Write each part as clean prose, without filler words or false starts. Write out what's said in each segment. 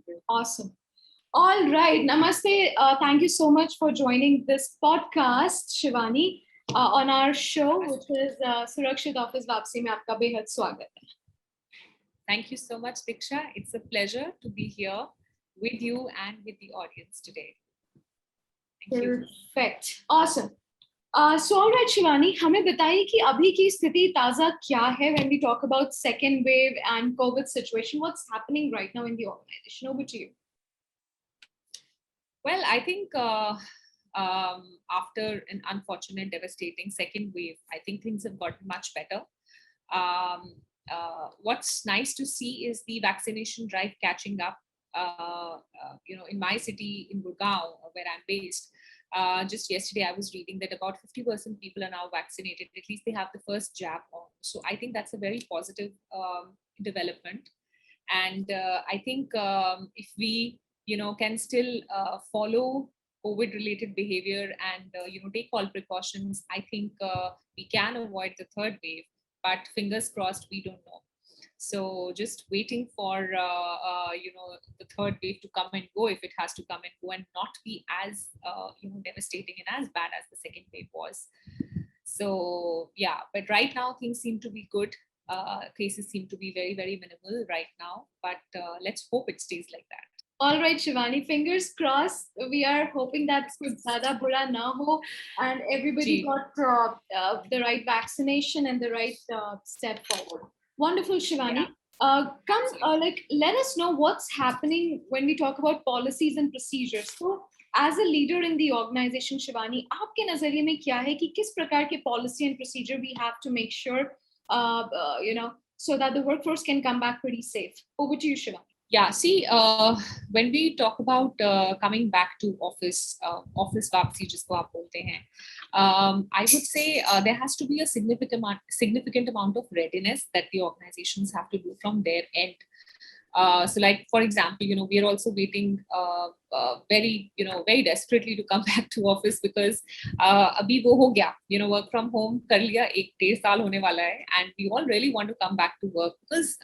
people. Awesome. All right. Namaste. Thank you so much for joining this podcast, Shivani, on our show, which is Surakshit Office Vapsi mein aapka behad swagat hai. Thank you so much, Diksha. It's a pleasure to be here with you and with the audience today. Thank you. Perfect. Awesome. So all right, Shivani, हमें बताइए कि अभी की स्थिति ताज़ा क्या है when we talk about second wave and COVID situation. What's happening right now in the organization? Over to you. Well, I think after an unfortunate, devastating second wave, I think things have gotten much better. What's nice to see is the vaccination drive catching up. In my city, in Gurgaon, where I'm based, just yesterday I was reading that about 50% people are now vaccinated. At least they have the first jab on. So I think that's a very positive development. And I think if we can still follow COVID-related behavior and take all precautions, I think we can avoid the third wave. But fingers crossed, we don't know. So just waiting for the third wave to come and go, if it has to come and go, and not be as devastating and as bad as the second wave was. So yeah, but right now things seem to be good. Cases seem to be very, very minimal right now, but let's hope it stays like that. All right, Shivani, fingers crossed. We are hoping that zyada bura na ho and everybody got the right vaccination and the right step forward. Wonderful, Shivani. Yeah. Let us know what's happening when we talk about policies and procedures. So, as a leader in the organization, Shivani, आपके नजरिए में क्या है कि किस प्रकार के policy and procedure we have to make sure, so that the workforce can come back pretty safe. Over to you, Shivani. Yeah, see, when we talk about coming back to office वापसी जिसको आप बोलते हैं, I would say there has to be a significant amount of readiness that the organizations have to do from their end. So like, for example, we are also waiting very desperately to come back to office because abhi wo ho gaya, work from home kar liya, 1-1.5 saal hone wala hai, and we all really want to come back to work because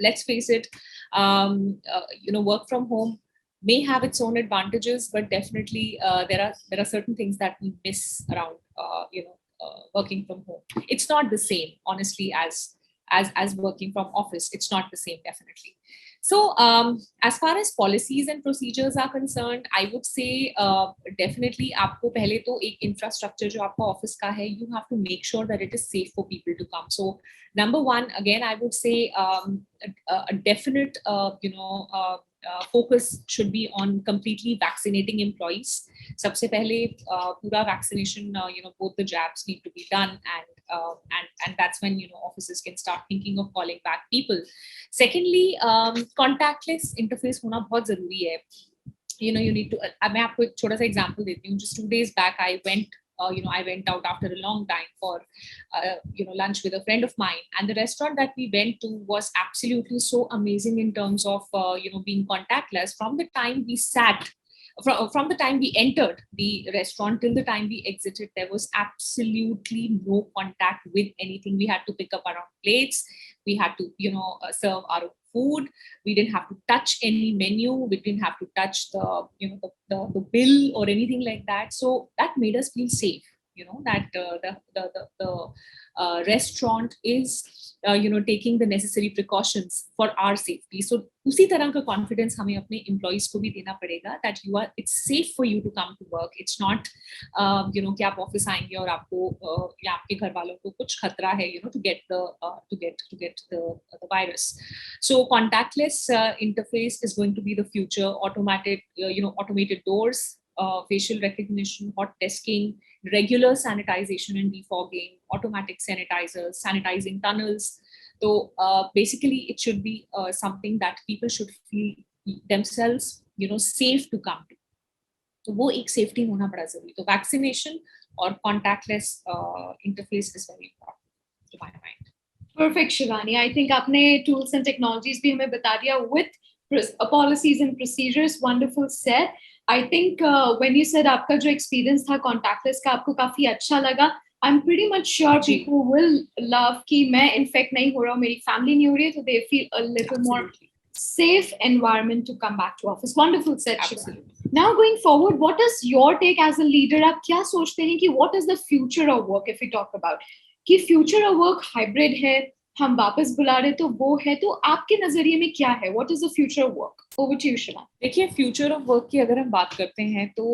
let's face it, work from home may have its own advantages, but definitely there are certain things that we miss around working from home. It's not the same, honestly, as working from office. It's not the same, definitely. So as far as policies and procedures are concerned, I would say definitely आपको पहले तो एक infrastructure जो आपका office का है, you have to make sure that it is safe for people to come. So number one, again, I would say a definite focus should be on completely vaccinating employees. सबसे पहले पूरा vaccination, both the jabs need to be done, and that's when offices can start thinking of calling back people. Secondly, contactless interface होना बहुत जरूरी है. You need to. मैं आपको एक छोटा सा example देती हूँ. Just 2 days back, I went out after a long time for lunch with a friend of mine, and the restaurant that we went to was absolutely so amazing in terms of being contactless. From the time we sat, from the time we entered the restaurant till the time we exited, there was absolutely no contact with anything. We had to pick up our own plates. We had to serve our own food. We didn't have to touch any menu. We didn't have to touch the bill or anything like that. So that made us feel safe. That the restaurant is taking the necessary precautions for our safety. So उसी तरह का confidence हमें अपने employees को भी देना पड़ेगा that it's safe for you to come to work. It's not कि आप office आएंगे और आपको या आपके घर वालों को कुछ खतरा है to get the virus. So contactless interface is going to be the future. Automated doors, facial recognition, hot desking, regular sanitization and defogging, automatic sanitizers, sanitizing tunnels. So basically, it should be something that people should feel themselves, safe to come to. So वो एक safety होना बड़ा जरूरी. So vaccination or contactless interface is very important to my mind. Perfect, Shivani. I think आपने tools and technologies भी हमें बता दिया with policies and procedures. Wonderful set. I think when you said आपका जो experience था contactless का आपको काफी अच्छा लगा. I'm pretty much sure people will love कि मैं infect नहीं हो रहा हूँ, मेरी family नहीं हो रही है, so they feel a little more safe environment to come back to office. Wonderful said, Shivani. Absolutely. Now going forward, what is your take as a leader? आप क्या सोचते हैं कि what is the future of work if we talk about कि future of work hybrid है, हम वापस बुला रहे तो वो है, तो आपके नजरिए में क्या है? What is the future of work? Over to you, Shivani. देखिए future of work की अगर हम बात करते हैं तो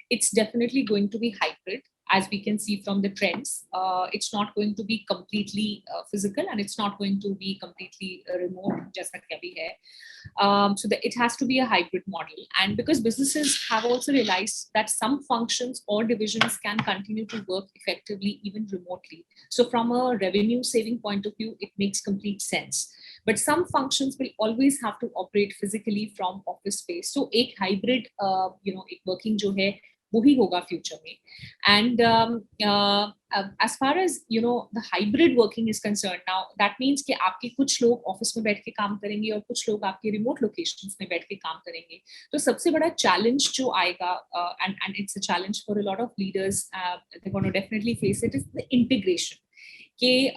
it's definitely going to be hybrid. As we can see from the trends, it's not going to be completely physical and it's not going to be completely remote, just like abhi hai. So it has to be a hybrid model. And because businesses have also realized that some functions or divisions can continue to work effectively even remotely. So from a revenue saving point of view, it makes complete sense. But some functions will always have to operate physically from office space. So एक hybrid, एक working जो है वो ही होगा future में. And as far as the hybrid working is concerned, now that means कि आपके कुछ लोग ऑफिस में बैठ के काम करेंगे और कुछ लोग आपके रिमोट लोकेशंस में बैठ के काम करेंगे. तो सबसे बड़ा चैलेंज जो आएगा, and it's a challenge for a lot of leaders, they're going to definitely face it, is the integration. कि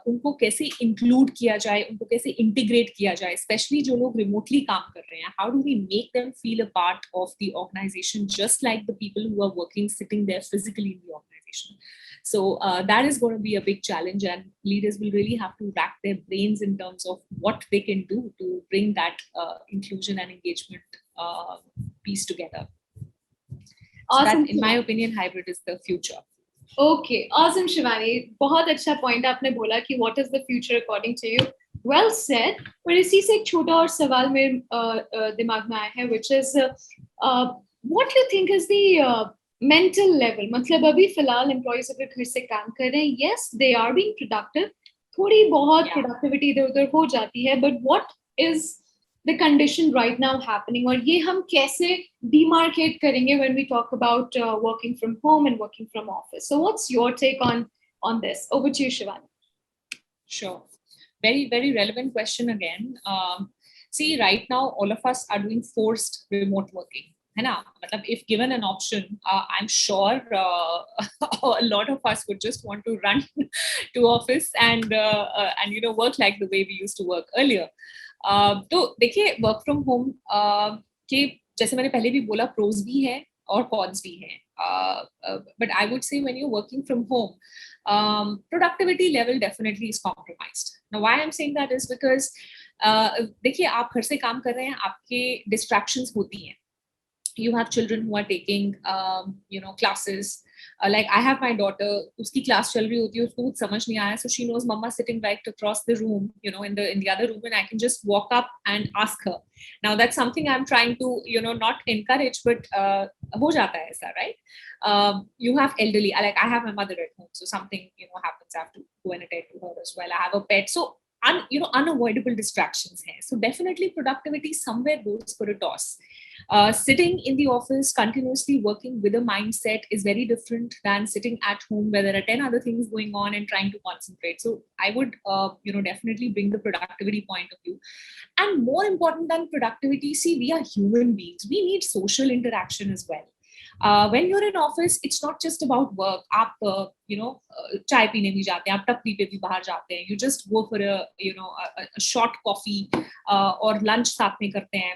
उनको कैसे इंक्लूड किया जाए, उनको कैसे इंटीग्रेट किया जाए, स्पेशली जो लोग रिमोटली काम कर रहे हैं. How do we make them feel a part of the organisation just like the people who are working sitting there physically in the organisation. So that is going to be a big challenge, and leaders will really have to rack their brains in terms of what they can do to bring that inclusion and engagement piece together. So Awesome. that, in my opinion, hybrid is the future. Okay, awesome, Shivani. बहुत अच्छा point आपने बोला कि what is the future according to you. Well said. पर इसी से एक छोटा और सवाल मेरे दिमाग में आया है, which is what do you think is the mental level? मतलब अभी फिलहाल employees अगर घर से काम कर रहे हैं, yes, they are being productive. थोड़ी बहुत productivity इधर उधर हो जाती है, but what is the condition right now happening, और ये हम कैसे demarcate करेंगे when we talk about working from home and working from office? So what's your take on this? Over to you, Shivani. Sure. Very, very relevant question again. See, right now, all of us are doing forced remote working. है ना? मतलब if given an option, I'm sure a lot of us would just want to run to office and work like the way we used to work earlier. तो देखिए work from home के जैसे मैंने पहले भी बोला प्रोज भी है और कॉन्स भी है. But I would say when you working from home productivity level definitely is compromised. Now why I am saying that is because देखिए आप घर से काम कर रहे हैं, आपके डिस्ट्रैक्शंस होती हैं. You have children who are taking classes. Like I have my daughter, uski class chal rahi hoti hai, usko kuch samajh nahi aaya, so she knows mama sitting right across the room, in the other room, and I can just walk up and ask her. Now that's something I'm trying to not encourage, but ho jata hai aisa, right? You have elderly, like I have my mother at home, so something happens, I have to go and attend to her as well. I have a pet, so unavoidable distractions hai. So definitely productivity somewhere goes for a toss. Sitting in the office continuously working with a mindset is very different than sitting at home where there are 10 other things going on and trying to concentrate. So I would definitely bring the productivity point of view. And more important than productivity, see, we are human beings, we need social interaction as well. When you're in office, it's not just about work. आप चाय पीने भी जाते हैं, आप टपरी पे भी बाहर जाते हैं, you just go for a short coffee और lunch साथ में करते हैं.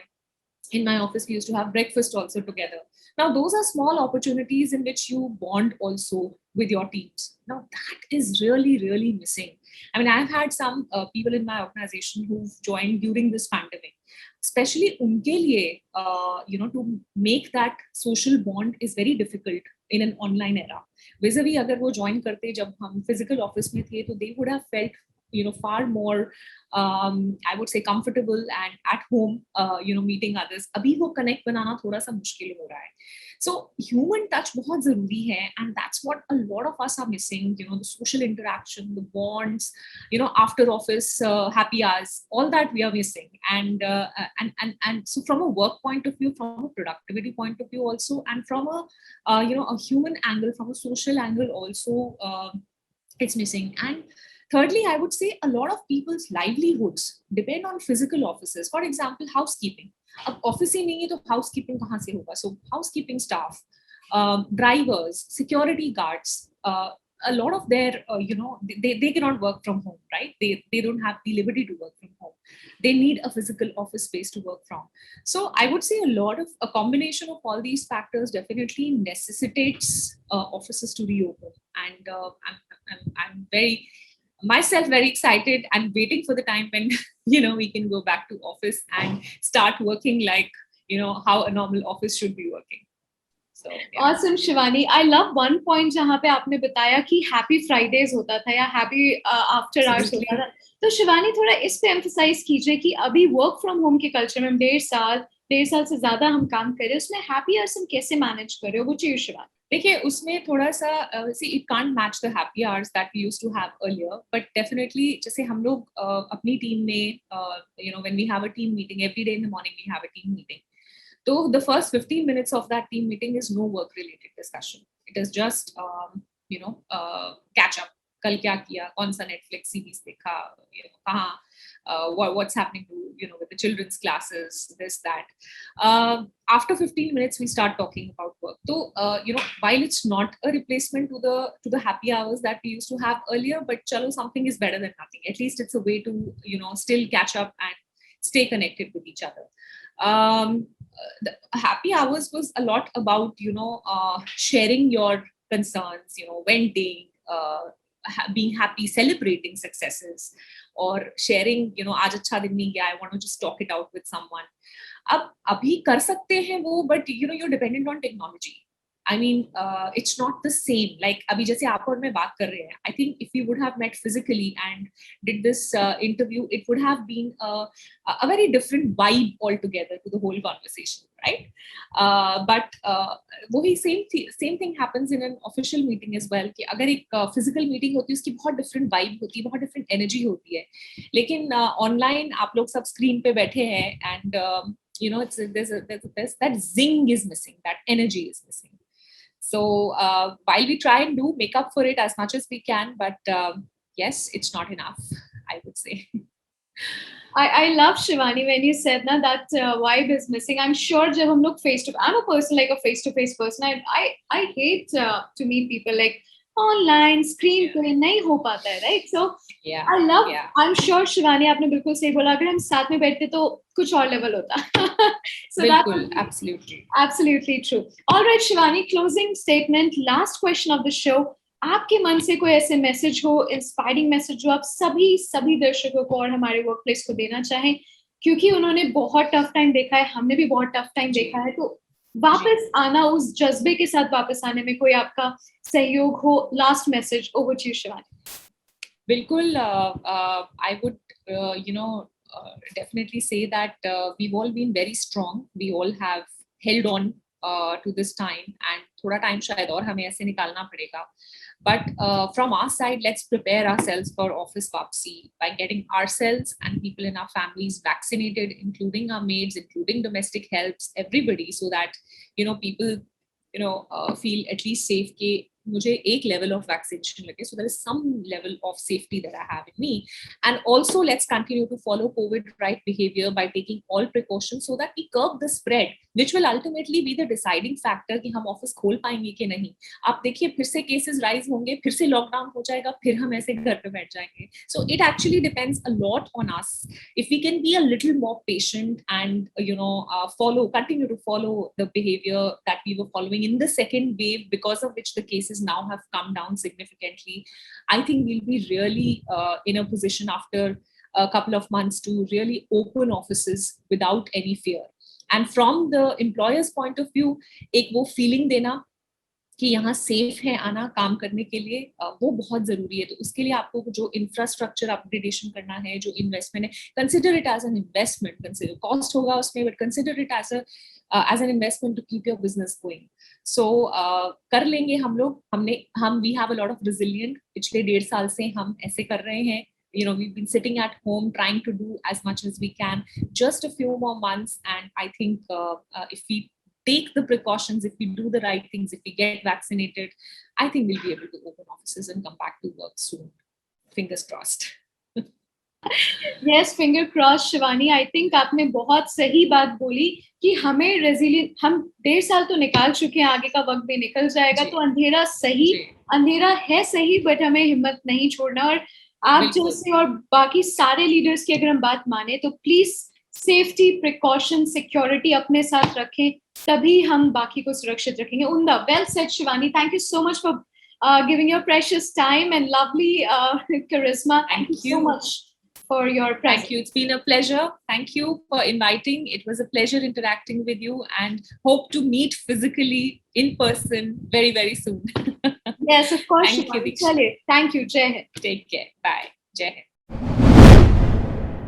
In my office, we used to have breakfast also together. Now, those are small opportunities in which you bond also with your teams. Now, that is really, really missing. I mean, I've had some people in my organization who've joined during this pandemic. Especially unke liye, to make that social bond is very difficult in an online era. Vis-a-vis agar wo join karte jab hum physical office mein the, so they would have felt far more I would say comfortable and at home meeting others. Abhi wo connect banana thoda sa mushkil ho raha hai. So human touch bahut zaruri hai, and that's what a lot of us are missing. The social interaction, the bonds, after office happy hours, all that we are missing. And so from a work point of view, from a productivity point of view also, and from a human angle, from a social angle also, it's missing. And thirdly, I would say a lot of people's livelihoods depend on physical offices. For example, housekeeping. अब office ही नहीं है तो housekeeping कहाँ से होगा? So housekeeping staff, drivers, security guards, a lot of their, they cannot work from home, right? They don't have the liberty to work from home. They need a physical office space to work from. So I would say a combination of all these factors definitely necessitates offices to reopen. And I'm very, myself very excited and waiting for the time when, we can go back to office and start working like, how a normal office should be working. So, yeah. Awesome, Shivani. I love one point जहाँ पे आपने बताया कि Happy Fridays होता था या Happy After Hours होता था. तो शिवानी थोड़ा इस पे emphasize कीजिए कि अभी work from home के culture में हम 1.5 साल से ज़्यादा हम काम कर रहे हैं, उसमें happy hours हम कैसे manage कर रहे हो? वो चाहिए शिवानी. देखिए उसमें थोड़ा सा see it can't match the happy hours that we used to have earlier, but definitely जैसे हम लोग अपनी टीम में when we have a team meeting every day in the morning, we have a team meeting. So the first 15 minutes of that team meeting is no work related discussion. It is just catch up. कल क्या किया, कौन सा Netflix series देखा, कहाँ, what's happening to with the children's classes, this that. After 15 minutes we start talking about work. So while it's not a replacement to the happy hours that we used to have earlier, but chalo, something is better than nothing. At least it's a way to still catch up and stay connected with each other. The happy hours was a lot about sharing your concerns, venting, being happy, celebrating successes, or sharing आज अच्छा दिन नहीं गया, I want to just talk it out with someone. अब अभी कर सकते हैं वो, but you're dependent on technology. I mean, it's not the same. Like अभी जैसे आप और मैं बात कर रहे हैं, I think if we would have met physically and did this interview, it would have been a very different vibe altogether to the whole conversation, right? But वही same thing happens in an official meeting as well. कि अगर एक physical meeting होती है, उसकी बहुत different vibe होती है, बहुत different energy होती है. लेकिन online आप लोग सब screen पे बैठे हैं and there's that zing is missing, that energy is missing. So while we try and make up for it as much as we can, but yes, it's not enough, I would say. I love Shivani when you said that vibe is missing. I'm sure जब हम लोग I'm a person like a face-to-face person. I hate to meet people like online screen पे नहीं हो पाता है, right? So yeah, I'm sure Shivani आपने बिल्कुल सही बोला, अगर हम साथ में बैठते तो कुछ और level होता. So बिल्कुल, absolutely true. All right, Shivani, closing statement, last question of the show. आपके मन से कोई ऐसे मैसेज हो, इंस्पायरिंग मैसेज जो आप सभी दर्शकों को और हमारे वर्कप्लेस को देना चाहें, क्योंकि उन्होंने बहुत टफ टाइम देखा है, हमने भी बहुत टफ टाइम देखा है, तो वापस आना, उस जज्बे के साथ वापस आने में कोई आपका सहयोग हो, last message, over to you Shivani. बिल्कुल, I would definitely say that we've all been very strong. We all have held on to this time, and थोड़ा टाइम शायद और हमें ऐसे निकालना पड़ेगा. But from our side, let's prepare ourselves for office vapsi by getting ourselves and people in our families vaccinated, including our maids, including domestic helps, everybody, so that people feel at least safe कि मुझे एक level of vaccination लगे, so there is some level of safety that I have in me. And also let's continue to follow COVID right behavior by taking all precautions so that we curb the spread, which will ultimately be the deciding factor कि हम office खोल पाएंगे कि नहीं. आप देखिए फिर से केसेस राइज होंगे, फिर से लॉकडाउन हो जाएगा, फिर हम ऐसे घर पे बैठ जाएंगे. So it actually depends a lot on us. If we can be a little more patient and continue to follow the behavior that we were following in the second wave, because of which the cases now have come down significantly, I think we'll be really in a position after a couple of months to really open offices without any fear. And from the employer's point of view, एक वो feeling देना कि यहाँ safe है आना काम करने के लिए, वो बहुत जरूरी है. तो उसके लिए आपको जो infrastructure upgradation करना है, जो investment है, consider it as an investment. Consider cost होगा उसमें, but consider it as an investment to keep your business going. So कर लेंगे हम लोग. We have a lot of resilience. पिछले 1.5 साल से हम ऐसे कर रहे हैं. We've been sitting at home trying to do as much as we can. Just a few more months, and I think if we take the precautions, if we do the right things, if we get vaccinated, I think we'll be able to open offices and come back to work soon. Fingers crossed. Yes, finger crossed, Shivani. I think आपने बहुत सही बात बोली कि हमें resilient, हम 1.5 साल तो निकाल चुके हैं, आगे का वक्त भी निकल जाएगा, तो अंधेरा सही, अंधेरा है सही, बट हमें हिम्मत नहीं छोड़ना। और आप जैसे और बाकी सारे लीडर्स की अगर हम बात माने तो प्लीज सेफ्टी प्रिकॉशन सिक्योरिटी अपने साथ रखें, तभी हम बाकी को सुरक्षित रखेंगे। उम्दा, well said Shivani, thank you so much for giving your precious time and lovely charisma. Thank you so much for your presence. Thank you. It's been a pleasure. Thank you for inviting. It was a pleasure interacting with you, and hope to meet physically in person very, very soon. Yes, of course. Thank you, Diksha. Thank you. Jai Hind. Take care. Bye. Jai Hind.